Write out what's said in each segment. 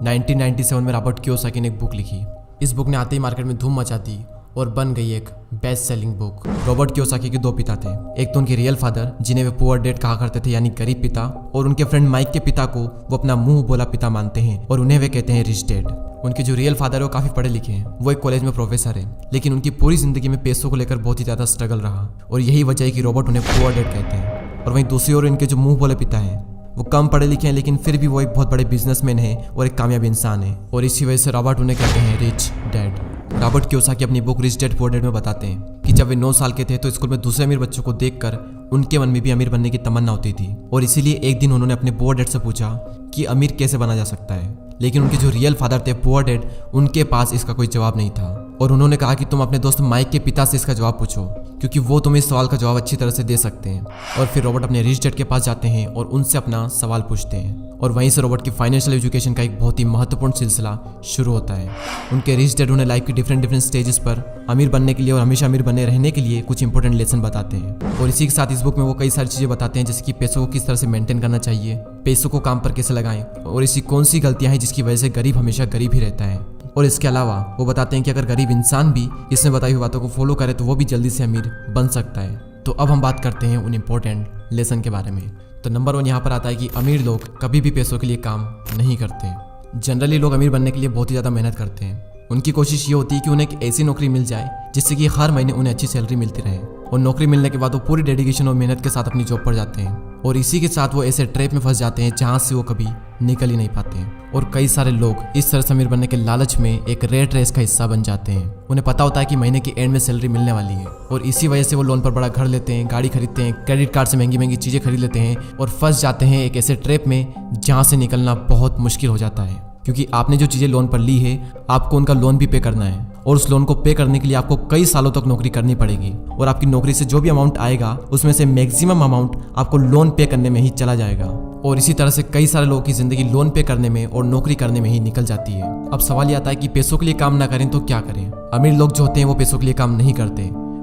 1997 में Robert Kiyosaki ने एक बुक लिखी। इस बुक ने आते ही मार्केट में धूम मचा दी और बन गई एक best selling book. Robert Kiyosaki के दो पिता थे, एक तो उनके रियल फादर जिन्हें वे पुअर डैड कहा करते थे यानी गरीब पिता, और उनके फ्रेंड माइक के पिता को वो अपना मुंह बोला पिता मानते हैं और उन्हें वे कहते हैं रिच डैड। उनके जो रियल फादर है वो काफी पढ़े लिखे हैं, वो एक कॉलेज में प्रोफेसर है, लेकिन उनकी पूरी जिंदगी में पैसों को लेकर बहुत ही ज्यादा स्ट्रगल रहा और यही वजह है कि रॉबर्ट उन्हें पुअर डैड कहते हैं। और वहीं दूसरी ओर इनके जो मुंह बोले पिता हैं वो कम पढ़े लिखे हैं, लेकिन फिर भी वो एक बहुत बड़े बिजनेसमैन है और एक कामयाब इंसान है, और इसी वजह से रॉबर्ट उन्हें कहते हैं रिच डैड। रॉबर्ट कियोसाकी अपनी book rich dad poor dad में बताते हैं कि जब वे 9 साल के थे तो स्कूल में दूसरे अमीर बच्चों को देखकर उनके मन में भी अमीर बनने की तमन्ना होती थी, और इसीलिए एक दिन उन्होंने अपने पुअर डैड से पूछा कि अमीर कैसे बना जा सकता है। लेकिन उनके जो रियल फादर थे पुअर डैड, उनके पास इसका कोई जवाब नहीं था, और उन्होंने कहा कि तुम अपने दोस्त माइक के पिता से इसका जवाब पूछो, क्योंकि वो तुम्हें इस सवाल का जवाब अच्छी तरह से दे सकते हैं। और फिर रॉबर्ट अपने रिच डैड के पास जाते हैं और उनसे अपना सवाल पूछते हैं, और वहीं से रॉबर्ट की फाइनेंशियल एजुकेशन का एक बहुत ही महत्वपूर्ण सिलसिला शुरू होता है। उनके रिच डैड उन्हें लाइफ की डिफरेंट स्टेजेस पर अमीर बनने के लिए और हमेशा अमीर बने रहने के लिए कुछ इंपॉर्टेंट लेसन बताते हैं। और इसी के साथ इस बुक में वो कई सारी चीजें बताते हैं, जैसे कि पैसों को किस तरह से मेंटेन करना चाहिए, पैसों को काम पर कैसे लगाएं, और ऐसी कौन सी गलतियां हैं जिसकी वजह से गरीब हमेशा गरीब ही रहता है। और इसके अलावा वो बताते हैं कि अगर गरीब इंसान भी इसमें बताई हुई बातों को फॉलो करे तो वो भी जल्दी से अमीर बन सकता है। तो अब हम बात करते हैं उन इम्पोर्टेंट लेसन के बारे में। तो नंबर 1 यहाँ पर आता है कि अमीर लोग कभी भी पैसों के लिए काम नहीं करते। जनरली लोग अमीर बनने के लिए बहुत ही ज़्यादा मेहनत करते हैं। उनकी कोशिश ये होती है कि उन्हें एक ऐसी नौकरी मिल जाए जिससे कि हर महीने उन्हें अच्छी सैलरी मिलती रहे, और नौकरी मिलने के बाद वो पूरी डेडिकेशन और मेहनत के साथ अपनी जॉब पर जाते हैं, और इसी के साथ वो ऐसे ट्रैप में फंस जाते हैं जहाँ से वो कभी निकल ही नहीं पाते हैं। और कई सारे लोग इस तरह से अमीर बनने के लालच में एक रेट रेस का हिस्सा बन जाते हैं। उन्हें पता होता है कि महीने के एंड में सैलरी मिलने वाली है, और इसी वजह से वो लोन पर बड़ा घर लेते हैं, गाड़ी खरीदते हैं, क्रेडिट कार्ड से महंगी महंगी चीज़ें खरीद लेते हैं, और फंस जाते हैं एक ऐसे ट्रैप में जहाँ से निकलना बहुत मुश्किल हो जाता है। क्योंकि आपने जो चीज़ें लोन पर ली है आपको उनका लोन भी पे करना है, और उस लोन को पे करने के लिए आपको कई सालों तक नौकरी करनी पड़ेगी, और आपकी नौकरी से जो भी अमाउंट आएगा उसमें से मैक्सिमम अमाउंट आपको लोन पे करने में ही चला जाएगा। और इसी तरह से कई सारे लोगों की जिंदगी लोन पे करने में और नौकरी करने में ही निकल जाती है। अब सवाल ये आता है कि पैसों के लिए काम ना करें तो क्या करें। अमीर लोग जो होते हैं वो पैसों के लिए काम नहीं करते,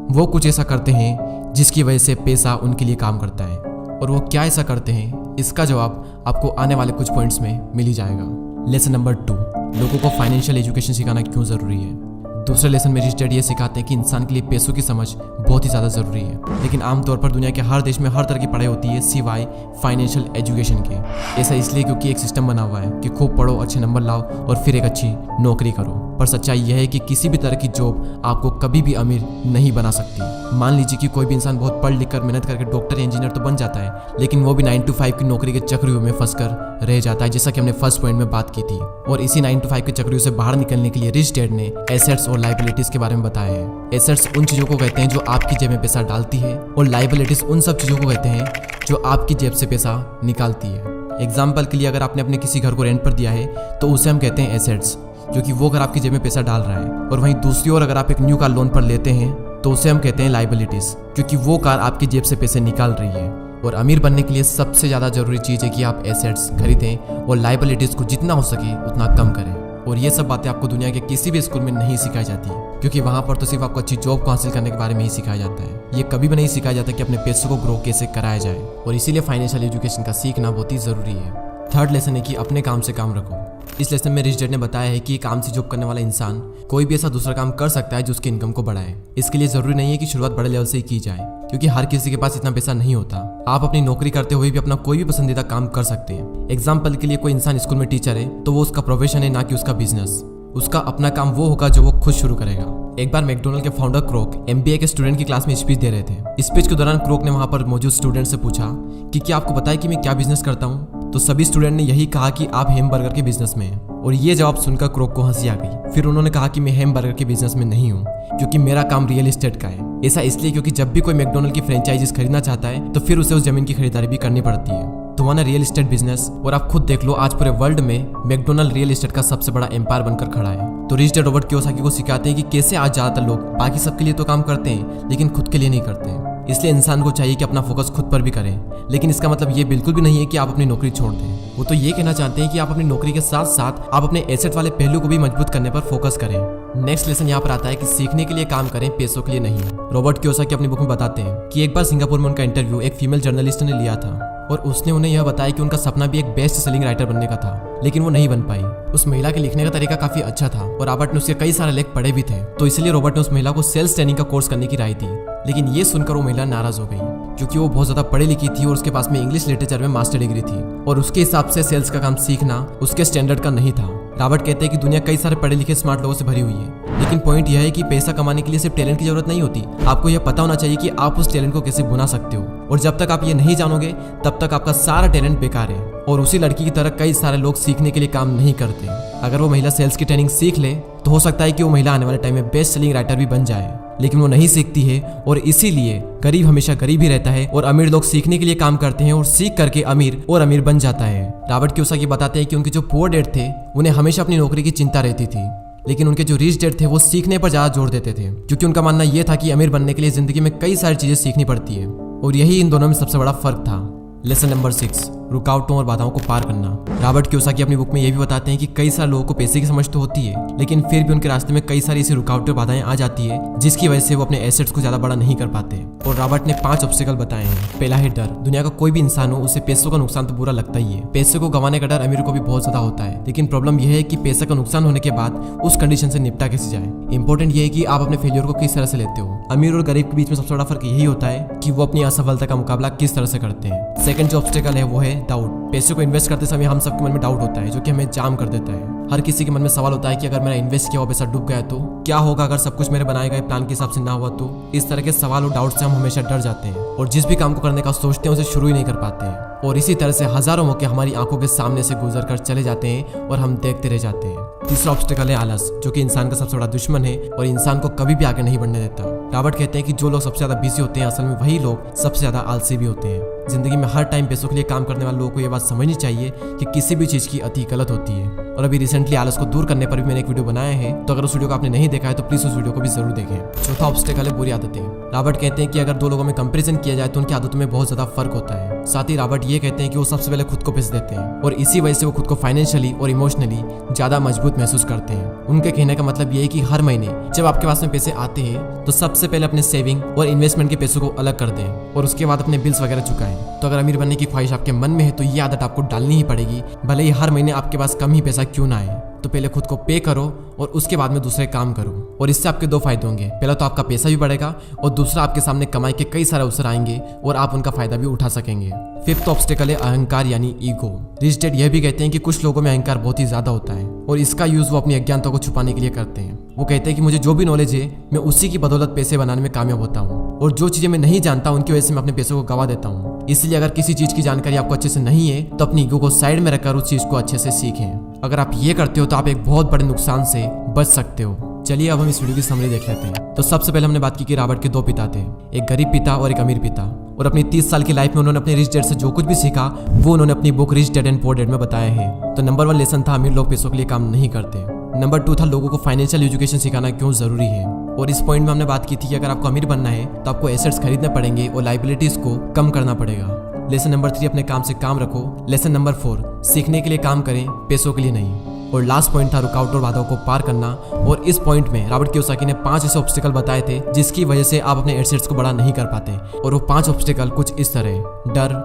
वो कुछ ऐसा करते हैं जिसकी वजह से पैसा उनके लिए काम करता है। और वो क्या ऐसा करते हैं, इसका जवाब आपको आने वाले कुछ पॉइंट्स में मिल ही जाएगा। लेसन नंबर 2, लोगों को फाइनेंशियल एजुकेशन सिखाना क्यों ज़रूरी है। दूसरे लेसन में रिच डैड ये सिखाते हैं कि इंसान के लिए पैसों की समझ बहुत ही ज़्यादा ज़रूरी है, लेकिन आमतौर पर दुनिया के हर देश में हर तरह की पढ़ाई होती है सिवाय फाइनेंशियल एजुकेशन के। ऐसा इसलिए क्योंकि एक सिस्टम बना हुआ है कि खूब पढ़ो, अच्छे नंबर लाओ और फिर एक अच्छी नौकरी करो। पर सच्चाई यह है कि किसी भी तरह की जॉब आपको कभी भी अमीर नहीं बना सकती। मान लीजिए कि कोई भी इंसान बहुत पढ़ लिख कर मेहनत करके डॉक्टर या इंजीनियर तो बन जाता है, लेकिन वो भी 9 to 5 की नौकरी के चक्रव्यूह में फंसकर रह जाता है, जैसा कि हमने फर्स्ट पॉइंट में बात की थी। और इसी 9 to 5 के चक्रव्यूह से बाहर निकलने के लिए रिच डैड ने एसेट्स और लायबिलिटीज के बारे में बताया है। एसेट्स उन चीजों को कहते हैं जो आपकी जेब में पैसा डालती है, और लायबिलिटीज उन सब चीजों को कहते हैं जो आपकी जेब से पैसा निकालती है। एग्जाम्पल के लिए अगर आपने अपने किसी घर को रेंट पर दिया है तो उसे हम कहते हैं एसेट्स, क्योंकि वो घर आपकी जेब में पैसा डाल रहा है। और वहीं दूसरी ओर अगर आप एक न्यू कार लोन पर लेते हैं तो उसे हम कहते हैं लायबिलिटीज, क्योंकि वो कार आपकी जेब से पैसे निकाल रही है। और अमीर बनने के लिए सबसे ज़्यादा जरूरी चीज़ है कि आप एसेट्स खरीदें और लायबिलिटीज को जितना हो सके उतना कम करें। और ये सब बातें आपको दुनिया के किसी भी स्कूल में नहीं सिखाई जाती, क्योंकि वहाँ पर तो सिर्फ आपको अच्छी जॉब को हासिल करने के बारे में ही सिखाया जाता है। ये कभी भी नहीं सिखाया जाता कि अपने पैसों को ग्रो कैसे कराया जाए, और इसीलिए फाइनेंशियल एजुकेशन का सीखना बहुत ही ज़रूरी है। थर्ड लेसन है कि अपने काम से काम रखो। इस लेसन में रिच डैड ने बताया है कि काम से जॉब करने वाला इंसान कोई भी ऐसा दूसरा काम कर सकता है जो उसकी इनकम को बढ़ाए। इसके लिए जरूरी नहीं है कि शुरुआत बड़े लेवल से ही की जाए, क्योंकि हर किसी के पास इतना पैसा नहीं होता। आप अपनी नौकरी करते हुए भी अपना कोई भी पसंदीदा काम कर सकते हैं। एग्जाम्पल के लिए कोई इंसान स्कूल में टीचर है तो वो उसका प्रोफेशन है, ना कि उसका बिजनेस। उसका अपना काम वो होगा जो वो खुद शुरू करेगा। एक बार मैकडोनल्ड के फाउंडर क्रोक MBA के स्टूडेंट की क्लास में स्पीच दे रहे थे। स्पीच के दौरान क्रोक ने वहां पर मौजूद स्टूडेंट से पूछा कि क्या आपको पता है कि मैं क्या बिजनेस करता हूँ। तो सभी स्टूडेंट ने यही कहा कि आप हैमबर्गर के बिजनेस में हैं। और ये जवाब सुनकर क्रोक को हंसी आ गई। फिर उन्होंने कहा कि मैं हैमबर्गर के बिजनेस में नहीं हूँ, क्योंकि मेरा काम रियल एस्टेट का है। ऐसा इसलिए क्योंकि जब भी कोई मैकडोनल्ड की फ्रेंचाइजीज खरीदना चाहता है तो फिर उसे उस जमीन की खरीदारी भी करनी पड़ती है। तुम्हारा रियल एस्टेट बिजनेस, और आप खुद देख लो आज पूरे वर्ल्ड में मैकडोनल्ड रियल एस्टेट का सबसे बड़ा एम्पायर बनकर खड़ा है। तो रिच डैड रॉबर्ट कियोसाकी को सिखाते हैं कि कैसे आज ज्यादातर लोग बाकी सबके लिए तो काम करते हैं लेकिन खुद के लिए नहीं करते। इसलिए इंसान को चाहिए कि अपना फोकस खुद पर भी करें, लेकिन इसका मतलब ये बिल्कुल भी नहीं है कि आप अपनी नौकरी छोड़ दें। वो तो ये कहना चाहते हैं कि आप अपनी नौकरी के साथ साथ आप अपने एसेट वाले पहलू को भी मजबूत करने पर फोकस करें। नेक्स्ट लेसन यहाँ पर आता है कि सीखने के लिए काम करें, पैसों के लिए नहीं। रॉबर्ट कियोसाकी अपनी बुक में बताते हैं कि एक बार सिंगापुर में उनका इंटरव्यू एक फीमेल जर्नलिस्ट ने लिया था। और उसने उन्हें यह बताया कि उनका सपना भी एक बेस्ट सेलिंग राइटर बनने का था, लेकिन वो नहीं बन पाई। उस महिला के लिखने का तरीका काफी अच्छा था और रॉबर्ट ने उसके कई सारे लेख पढ़े भी थे, तो इसलिए रॉबर्ट ने उस महिला को सेल्स ट्रेनिंग का कोर्स करने की राय दी। लेकिन ये सुनकर वो महिला नाराज हो गई, क्योंकि वो बहुत ज्यादा पढ़ी लिखी थी और उसके पास में इंग्लिश लिटरेचर में मास्टर डिग्री थी और उसके हिसाब से सेल्स का काम सीखना उसके स्टैंडर्ड का नहीं था। रॉबर्ट कहते हैं कि दुनिया कई सारे पढ़े लिखे स्मार्ट लोगों से भरी हुई है, लेकिन पॉइंट यह है कि पैसा कमाने के लिए सिर्फ टैलेंट की जरूरत नहीं होती। आपको यह पता होना चाहिए कि आप उस टैलेंट को कैसे भुना सकते हो, और जब तक आप ये नहीं जानोगे तब तक आपका सारा टैलेंट बेकार है। और उसी लड़की की तरह कई सारे लोग सीखने के लिए काम नहीं करते। अगर वो महिला सेल्स की ट्रेनिंग सीख ले तो हो सकता है कि वो महिला आने वाले टाइम में बेस्ट सेलिंग राइटर भी बन जाए, लेकिन वो नहीं सीखती है और इसीलिए गरीब हमेशा गरीब ही रहता है और अमीर लोग सीखने के लिए काम करते हैं और सीख करके अमीर और अमीर बन जाता है। रॉबर्ट कियोसाकी बताते हैं कि उनके जो पुअर डैड थे उन्हें हमेशा अपनी नौकरी की चिंता रहती थी, लेकिन उनके जो रिच डैड थे वो सीखने पर ज्यादा जोर देते थे, क्योंकि उनका मानना यह था कि अमीर बनने के लिए जिंदगी में कई सारी चीजें सीखनी पड़ती है, और यही इन दोनों में सबसे बड़ा फर्क था। लेसन नंबर 6, रुकावटों और बाधाओं को पार करना। रॉबर्ट कियोसाकी अपनी बुक में यह भी बताते हैं कि कई सारे लोगों को पैसे की समझ तो होती है, लेकिन फिर भी उनके रास्ते में कई सारी ऐसी रुकावटें और बाधाएं आ जाती है जिसकी वजह से वो अपने एसेट्स को ज्यादा बड़ा नहीं कर पाते। और रॉबर्ट ने 5 ऑब्स्टिकल बताए हैं। पहला है डर। दुनिया का कोई भी इंसान हो उसे पैसों का नुकसान तो बुरा लगता ही है। पैसे को गंवाने का डर अमीर को भी बहुत ज्यादा होता है, लेकिन प्रॉब्लम यह है कि पैसे का नुकसान होने के बाद उस कंडीशन से निपटा कैसे जाए। इंपॉर्टेंट ये है कि आप अपने फेलियर को किस तरह से लेते हो। अमीर और गरीब के बीच में सबसे बड़ा फर्क यही होता है कि वो अपनी असफलता का मुकाबला किस तरह से करते हैं। सेकंड जो ऑब्स्टिकल है वो है डाउट। पैसे को इन्वेस्ट करते समय हम सबके मन में डाउट होता है, जो कि हमें जाम कर देता है। हर किसी के मन में सवाल होता है कि अगर मेरा इन्वेस्ट किया हुआ पैसा डूब गया तो क्या होगा, अगर सब कुछ मेरे बनाए गए प्लान के हिसाब से ना हुआ तो। इस तरह के सवाल और डाउट से हम हमेशा डर जाते हैं और जिस भी काम को करने का सोचते हैं उसे शुरू ही नहीं कर पाते हैं, और इसी तरह से हजारों मौके हमारी आंखों के सामने से गुजर कर चले जाते हैं और हम देखते रह जाते हैं। तीसरा ऑब्स्टिकल है आलस, जो कि इंसान का सबसे बड़ा दुश्मन है और इंसान को कभी भी आगे नहीं बढ़ने देता। रॉबर्ट कहते हैं कि जो लोग सबसे ज्यादा बिजी होते हैं असल में वही लोग सबसे ज्यादा आलसी भी होते हैं। जिंदगी में हर टाइम पैसों के लिए काम करने वाले लोगों को यह बात समझनी चाहिए कि किसी भी चीज की अति गलत होती है। और अभी रिसेंटली आलस को दूर करने पर भी मैंने एक वीडियो बनाया है, तो अगर उस वीडियो को आपने नहीं देखा है तो प्लीज उस वीडियो को भी जरूर देखें। चौथा ऑब्स्टिकल है बुरी आदतें। रॉबर्ट कहते हैं कि अगर दो लोगों में कंपैरिजन किया जाए तो उनकी आदतों में बहुत ज्यादा फर्क होता है। साथ ही रॉबर्ट ये कहते हैं कि वो सबसे पहले खुद को पैसे देते हैं और इसी वजह से वो खुद को फाइनेंशियली और इमोशनली ज्यादा मजबूत महसूस करते हैं। उनके कहने का मतलब ये है कि हर महीने जब आपके पास में पैसे आते हैं तो सबसे पहले अपने सेविंग और इन्वेस्टमेंट के पैसों को अलग कर दें और उसके बाद अपने बिल्स वगैरह चुकाएं। तो अगर अमीर बनने की ख्वाहिश आपके मन में है तो ये आदत आपको डालनी ही पड़ेगी, भले ही हर महीने आपके पास कम ही पैसा क्यों ना आए। तो पहले खुद को पे करो और उसके बाद में दूसरे काम करो, और इससे आपके 2 फायदे होंगे। पहला तो आपका पैसा भी बढ़ेगा और दूसरा आपके सामने कमाई के कई सारे अवसर आएंगे और आप उनका फायदा भी उठा सकेंगे। फिफ्थ ऑब्स्टिकल है अहंकार यानी ईगो। रिच डैड यह भी कहते हैं कि कुछ लोगों में अहंकार बहुत ही ज्यादा होता है और इसका यूज वो अपनी अज्ञानता को छुपाने के लिए करते हैं। वो कहते हैं कि मुझे जो भी नॉलेज है मैं उसी की बदौलत पैसे बनाने में कामयाब होता हूँ, और जो चीजें मैं नहीं जानता उनकी वजह से मैं अपने पैसों को गवा देता हूँ। इसलिए अगर किसी चीज की जानकारी आपको अच्छे से नहीं है तो अपनी ईगो को साइड में रखकर उस चीज को अच्छे से सीखें। अगर आप ये करते हो तो आप एक बहुत बड़े नुकसान से बच सकते हो। चलिए अब हम इस वीडियो की समरी देख लेते हैं। तो सबसे पहले हमने बात की कि रॉबर्ट के 2 पिता थे, एक गरीब पिता और एक अमीर पिता, और अपनी 30 साल की लाइफ में उन्होंने अपने रिच डैड से जो कुछ भी सीखा वो उन्होंने अपनी book rich dad and poor dad में बताया है। तो नंबर 1 लेसन था अमीर लोग पैसों के लिए काम नहीं करते। नंबर 2 था लोगों को फाइनेंशियल एजुकेशन सिखाना क्यों जरूरी है, और इस पॉइंट में हमने बात की थी कि अगर आपको अमीर बनना है तो आपको एसेट्स खरीदने पड़ेंगे और लाइबिलिटीज को कम करना पड़ेगा। लेसन नंबर 3 अपने काम से काम रखो। लेसन नंबर 4 सीखने के लिए काम करें, पैसों के लिए नहीं। और लास्ट पॉइंट था रुकावट और बाधाओं को पार करना, और इस पॉइंट में रॉबर्ट कियोसाकी ने 5 ऐसे ऑब्स्टिकल बताए थे जिसकी वजह से आप अपने एसेट्स को बड़ा नहीं कर पाते। और वो 5 ऑब्स्टिकल कुछ इस तरह: डर,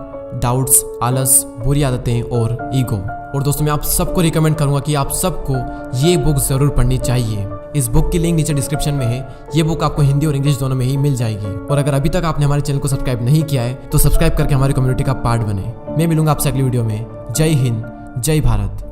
डाउट्स, आलस, बुरी आदतें और ईगो। और दोस्तों मैं आप सबको रिकमेंड करूंगा कि आप सबको ये बुक जरूर पढ़नी चाहिए। इस बुक की लिंक नीचे डिस्क्रिप्शन में है। ये बुक आपको हिंदी और इंग्लिश दोनों में ही मिल जाएगी। और अगर अभी तक आपने हमारे चैनल को सब्सक्राइब नहीं किया है तो सब्सक्राइब करके हमारी कम्युनिटी का पार्ट बने। मैं मिलूंगा आपसे अगली वीडियो में। जय हिंद, जय भारत।